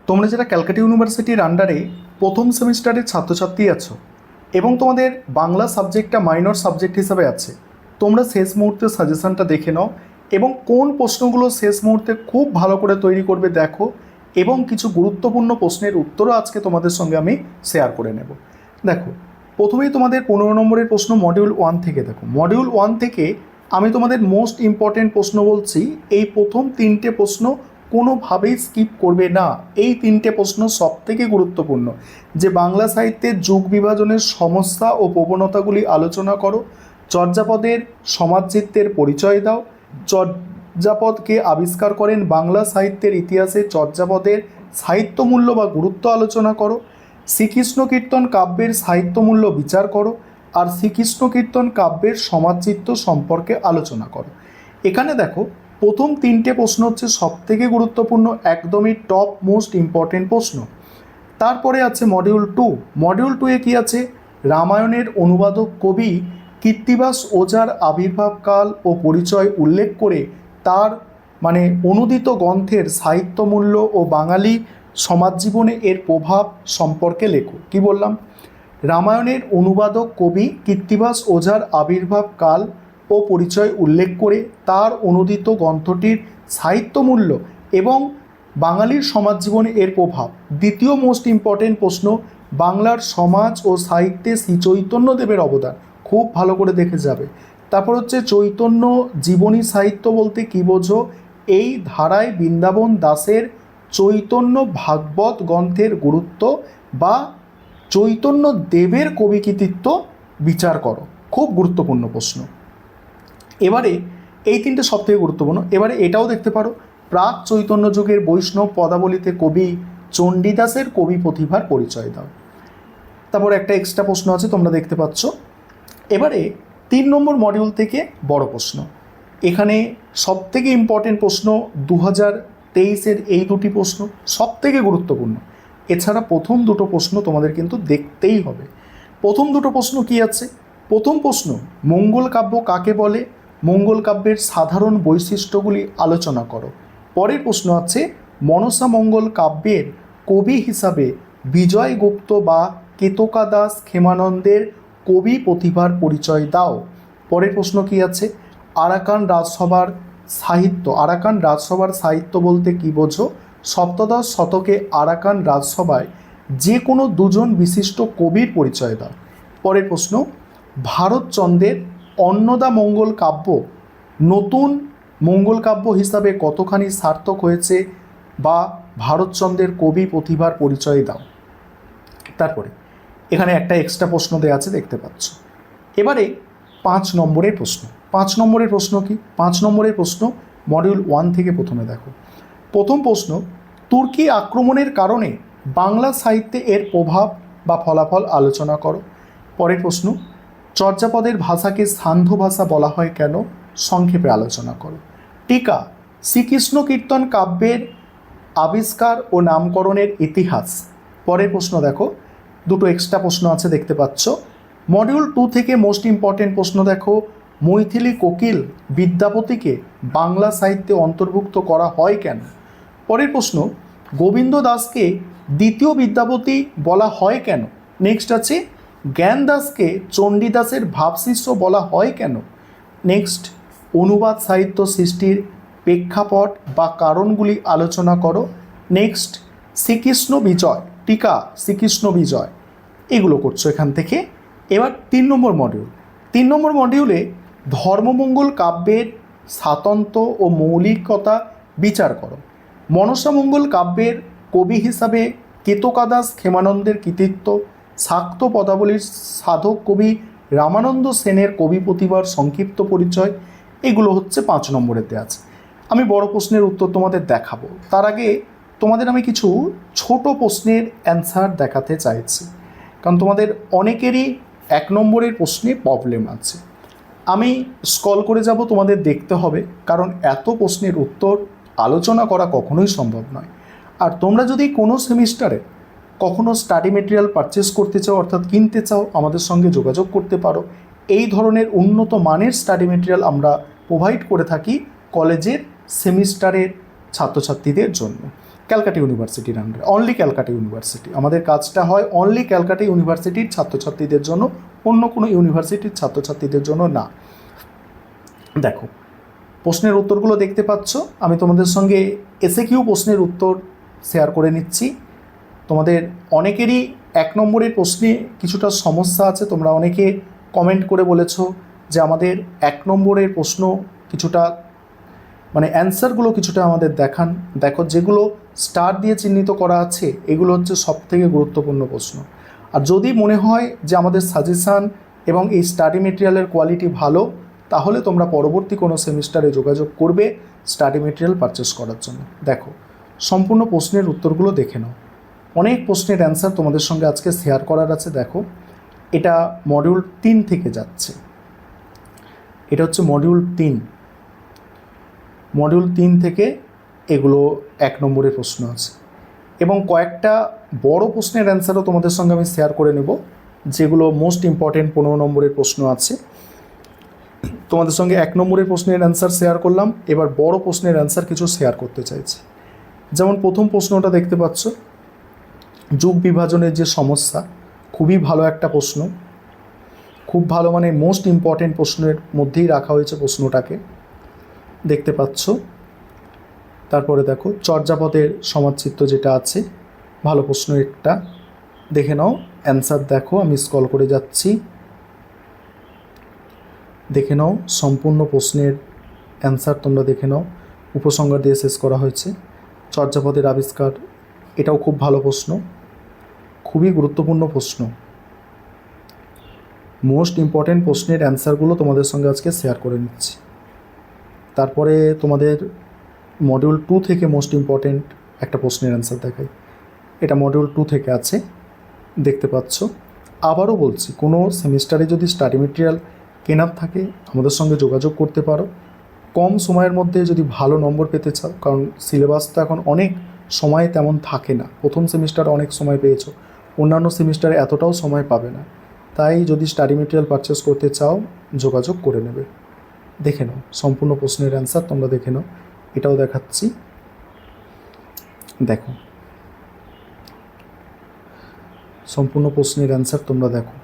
তোমরা যারা ক্যালকাটা ইউনিভার্সিটির আন্ডারে প্রথম সেমিস্টারের ছাত্রছাত্রী আছো এবং তোমাদের বাংলা সাবজেক্টটা মাইনর সাবজেক্ট হিসাবে আছে, তোমরা শেষ মুহূর্তে সাজেশনটা দেখে নাও এবং কোন প্রশ্নগুলো শেষ মুহূর্তে খুব ভালো করে তৈরি করবে দেখো, এবং কিছু গুরুত্বপূর্ণ প্রশ্নের উত্তরও আজকে তোমাদের সঙ্গে আমি শেয়ার করে নেব। দেখো, প্রথমেই তোমাদের 15 নম্বরের প্রশ্ন মডিউল 1 থেকে। দেখো, মডিউল 1 থেকে আমি তোমাদের মোস্ট ইম্পর্টেন্ট প্রশ্ন বলছি। এই প্রথম 3টে প্রশ্ন কোনোভাবেই স্কিপ করবে না। এই 3টে প্রশ্ন সবথেকে গুরুত্বপূর্ণ। যে বাংলা সাহিত্যের যুগ বিভাজনের সমস্যা ও প্রবণতাগুলি আলোচনা করো, চর্যাপদের সমাজচিত্রের পরিচয় দাও, চর্যাপদকে আবিষ্কার করেন বাংলা সাহিত্যের ইতিহাসে চর্যাপদের সাহিত্যমূল্য বা গুরুত্ব আলোচনা করো, শ্রীকৃষ্ণ কীর্তন কাব্যের সাহিত্যমূল্য বিচার করো, আর শ্রীকৃষ্ণ কীর্তন কাব্যের সমাজচিত্র সম্পর্কে আলোচনা করো। এখানে দেখো, প্রথম 3টে প্রশ্ন হচ্ছে সবথেকে গুরুত্বপূর্ণ, একদমই টপ মোস্ট ইম্পর্টেন্ট প্রশ্ন। তারপরে আছে মডিউল 2। মডিউল 2-এ কী আছে? রামায়ণের অনুবাদক কবি কৃত্তিবাস ওঝার আবির্ভাবকাল ও পরিচয় উল্লেখ করে তার অনুদিত গ্রন্থের সাহিত্যমূল্য ও বাঙালি সমাজজীবনে এর প্রভাব সম্পর্কে লেখো। কি বললাম? রামায়ণের অনুবাদক কবি কৃত্তিবাস ওঝার আবির্ভাবকাল ও পরিচয় উল্লেখ করে তার অনুদিত গ্রন্থটির সাহিত্যমূল্য এবং বাঙালির সমাজজীবনে এর প্রভাব। দ্বিতীয় মোস্ট ইম্পর্টেন্ট প্রশ্ন, বাংলার সমাজ ও সাহিত্যে শ্রী চৈতন্যদেবের অবদান। খুব ভালো করে দেখে যাবে। তারপর হচ্ছে চৈতন্য জীবনী সাহিত্য বলতে কী বোঝো? এই ধারায় বৃন্দাবন দাসের চৈতন্য ভাগবত গ্রন্থের গুরুত্ব বা চৈতন্য দেবের কবি কৃতিত্ব বিচার করো। খুব গুরুত্বপূর্ণ প্রশ্ন। এবারে এই 3টে সবথেকে গুরুত্বপূর্ণ। এবারে এটাও দেখতে পারো, প্রাক চৈতন্য যুগের বৈষ্ণব পদাবলিতে কবি চণ্ডীদাসের কবি প্রতিভার পরিচয় দাও। তারপর একটা এক্সট্রা প্রশ্ন আছে, তোমরা দেখতে পাচ্ছ। এবারে 3 নম্বর মডিউল থেকে বড় প্রশ্ন। এখানে সবথেকে ইম্পর্টেন্ট প্রশ্ন 2023-এর এই 2টি প্রশ্ন সবথেকে গুরুত্বপূর্ণ। এছাড়া প্রথম 2টো প্রশ্ন তোমাদের কিন্তু দেখতেই হবে। প্রথম 2টো প্রশ্ন কি আছে? প্রথম প্রশ্ন, মঙ্গল কাব্য কাকে বলে? মঙ্গল কাব্যের সাধারণ বৈশিষ্ট্যগুলি আলোচনা করো। পরের প্রশ্ন আছে, মনসা মঙ্গল কাব্যের কবি হিসাবে বিজয় গুপ্ত বা কেতকা দাস ক্ষেমানন্দের কবি প্রতিভার পরিচয় দাও। পরের প্রশ্ন কি আছে? আরাকান রাজসভার সাহিত্য। আরাকান রাজসভার সাহিত্য বলতে কী বোঝো? সপ্তদশ শতকে আরাকান রাজসভায় যে কোনো 2জন বিশিষ্ট কবির পরিচয় দাও। পরের প্রশ্ন, ভারতচন্দ্রের অন্নদা মঙ্গল কাব্য নতুন মঙ্গল কাব্য হিসাবে কতখানি সার্থক হয়েছে বা ভারতচন্দ্রের কবি প্রতিভার পরিচয় দাও। তারপরে এখানে একটা এক্সট্রা প্রশ্ন দেওয়া আছে, দেখতে পাচ্ছ। এবারে 5 নম্বরের প্রশ্ন। 5 নম্বরের প্রশ্ন কি? 5 নম্বরের প্রশ্ন মডিউল 1 থেকে প্রথমে দেখো। প্রথম প্রশ্ন, তুর্কি আক্রমণের কারণে বাংলা সাহিত্যে এর প্রভাব বা ফলাফল আলোচনা করো। পরের প্রশ্ন, চর্যাপদের ভাষাকে সান্ধ্য ভাষা বলা হয় কেন? সংক্ষেপে আলোচনা করো। টিকা, শ্রীকৃষ্ণ কীর্তন কাব্যের আবিষ্কার ও নামকরণের ইতিহাস। পরের প্রশ্ন দেখো, 2টো এক্সট্রা প্রশ্ন আছে, দেখতে পাচ্ছ। মডিউল 2 থেকে মোস্ট ইম্পর্টেন্ট প্রশ্ন দেখো, মৈথিলী কোকিল বিদ্যাপতিকে বাংলা সাহিত্যে অন্তর্ভুক্ত করা হয় কেন? পরের প্রশ্ন, গোবিন্দ দাসকে দ্বিতীয় বিদ্যাপতি বলা হয় কেন? নেক্সট আছে, জ্ঞান দাসকে চণ্ডীদাসের ভাবশিষ্য বলা হয় কেন? নেক্সট, অনুবাদ সাহিত্য সৃষ্টির প্রেক্ষাপট বা কারণগুলি আলোচনা করো। নেক্সট, শ্রীকৃষ্ণ বিজয়। টিকা, শ্রীকৃষ্ণ বিজয়। এগুলো করছো এখান থেকে। এবার 3 নম্বর মডিউল। 3 নম্বর মডিউলে ধর্মমঙ্গল কাব্যের স্বাতন্ত্র্য ও মৌলিকতা বিচার করো। মনসা মঙ্গল কাব্যের কবি হিসাবে কেতকা দাস ক্ষেমানন্দের কৃতিত্ব, শাক্ত পদাবলীর সাধক কবি রামানন্দ সেনের কবি প্রতিভার সংক্ষিপ্ত পরিচয়। এগুলো হচ্ছে 5 নম্বরেতে আছে। আমি বড় প্রশ্নের উত্তর তোমাদের দেখাবো, তার আগে তোমাদের আমি কিছু ছোট প্রশ্নের অ্যান্সার দেখাতে চাইছি, কারণ তোমাদের অনেকেরই 1 নম্বরের প্রশ্নে প্রবলেম আছে। আমি স্ক্রল করে যাব, তোমাদের দেখতে হবে, কারণ এত প্রশ্নের উত্তর আলোচনা করা কখনোই সম্ভব নয়। আর তোমরা যদি কোনো সেমিস্টারে কখনো স্টাডি মেটেরিয়াল পারচেস করতে চাও, অর্থাৎ কিনতে চাও, আমাদের সঙ্গে যোগাযোগ করতে পারো। এই ধরনের উন্নত মানের স্টাডি মেটেরিয়াল আমরা প্রোভাইড করে থাকি কলেজের সেমিস্টারের ছাত্রছাত্রীদের জন্য। ক্যালকাটা ইউনিভার্সিটির আন্ডারে, অনলি ক্যালকাটা ইউনিভার্সিটি। আমাদের কাজটা হয় অনলি ক্যালকাটা ইউনিভার্সিটির ছাত্রছাত্রীদের জন্য, অন্য কোনো ইউনিভার্সিটির ছাত্রছাত্রীদের জন্য না। দেখো প্রশ্নের উত্তরগুলো দেখতে পাচ্ছ, আমি তোমাদের সঙ্গে এসএকিউ প্রশ্নের উত্তর শেয়ার করে নিচ্ছি। তোমাদের অনেকেরই 1 নম্বরের প্রশ্নে কিছুটা সমস্যা আছে। তোমরা অনেকে কমেন্ট করে বলেছো যে আমাদের 1 নম্বরের প্রশ্ন কিছুটা মানে অ্যান্সারগুলো কিছুটা আমাদের দেখান। দেখো যেগুলো স্টার দিয়ে চিহ্নিত করা আছে এগুলো হচ্ছে সবথেকে গুরুত্বপূর্ণ প্রশ্ন। আর যদি মনে হয় যে আমাদের সাজেশান এবং এই স্টাডি মেটেরিয়ালের কোয়ালিটি ভালো, তাহলে তোমরা পরবর্তী কোনো সেমিস্টারে যোগাযোগ করবে স্টাডি মেটেরিয়াল পারচেস করার জন্য। দেখো সম্পূর্ণ প্রশ্নের উত্তরগুলো দেখে নাও। অনেক প্রশ্নের অ্যান্সার তোমাদের সঙ্গে আজকে শেয়ার করার আছে। দেখো এটা মডিউল 3 থেকে যাচ্ছে, এটা হচ্ছে মডিউল 3। মডিউল 3 থেকে এগুলো 1 নম্বরের প্রশ্ন আছে এবং কয়েকটা বড় প্রশ্নের অ্যান্সারও তোমাদের সঙ্গে আমি শেয়ার করে নেব, যেগুলো মোস্ট ইম্পর্টেন্ট 15 নম্বরের প্রশ্ন আছে। তোমাদের সঙ্গে 1 নম্বরের প্রশ্নের অ্যান্সার শেয়ার করলাম, এবার বড় প্রশ্নের অ্যান্সার কিছু শেয়ার করতে চাইছি। যেমন প্রথম প্রশ্নটা দেখতে পাচ্ছ, যুগ বিভাজনের যে সমস্যা, খুবই ভালো একটা প্রশ্ন, খুব ভালো মানে মোস্ট ইম্পর্টেন্ট প্রশ্নের মধ্যেই রাখা হয়েছে প্রশ্নটাকে, দেখতে পাচ্ছ। তারপরে দেখো চর্যাপদের সমাজচিত্র যেটা আছে, ভালো প্রশ্ন একটা, দেখে নাও অ্যান্সার। দেখো আমি স্ক্রল করে যাচ্ছি, দেখে নাও সম্পূর্ণ প্রশ্নের অ্যান্সার তোমরা দেখে নাও। উপসংহার দিয়ে শেষ করা হয়েছে। চর্যাপদের আবিষ্কার, এটাও খুব ভালো প্রশ্ন, খুবই গুরুত্বপূর্ণ প্রশ্ন। মোস্ট ইম্পর্টেন্ট প্রশ্নের অ্যান্সারগুলো তোমাদের সঙ্গে আজকে শেয়ার করে নিচ্ছি। তারপরে তোমাদের মডিউল 2 থেকে মোস্ট ইম্পর্টেন্ট একটা প্রশ্নের অ্যান্সার দেখাই, এটা মডিউল 2 থেকে আছে, দেখতে পাচ্ছ। আবারও বলছি, কোনো সেমিস্টারে যদি স্টাডি মেটেরিয়াল কেনার থাকে আমাদের সঙ্গে যোগাযোগ করতে পারো। কম সময়ের মধ্যে যদি ভালো নম্বর পেতে চাও, কারণ সিলেবাস তো এখন অনেক সময় তেমন থাকে না। প্রথম সেমিস্টারে অনেক সময় পেয়েছো, অন্যান্য সেমিস্টারে এতটাও সময় পাবে না। তাই যদি স্টাডি মেটেরিয়াল পারচেস করতে চাও যোগাযোগ করে নেবে। দেখে নাও সম্পূর্ণ প্রশ্নের অ্যান্সার তোমরা দেখে নাও, এটাও দেখাচ্ছি। দেখো সম্পূর্ণ প্রশ্নের অ্যান্সার তোমরা দেখো।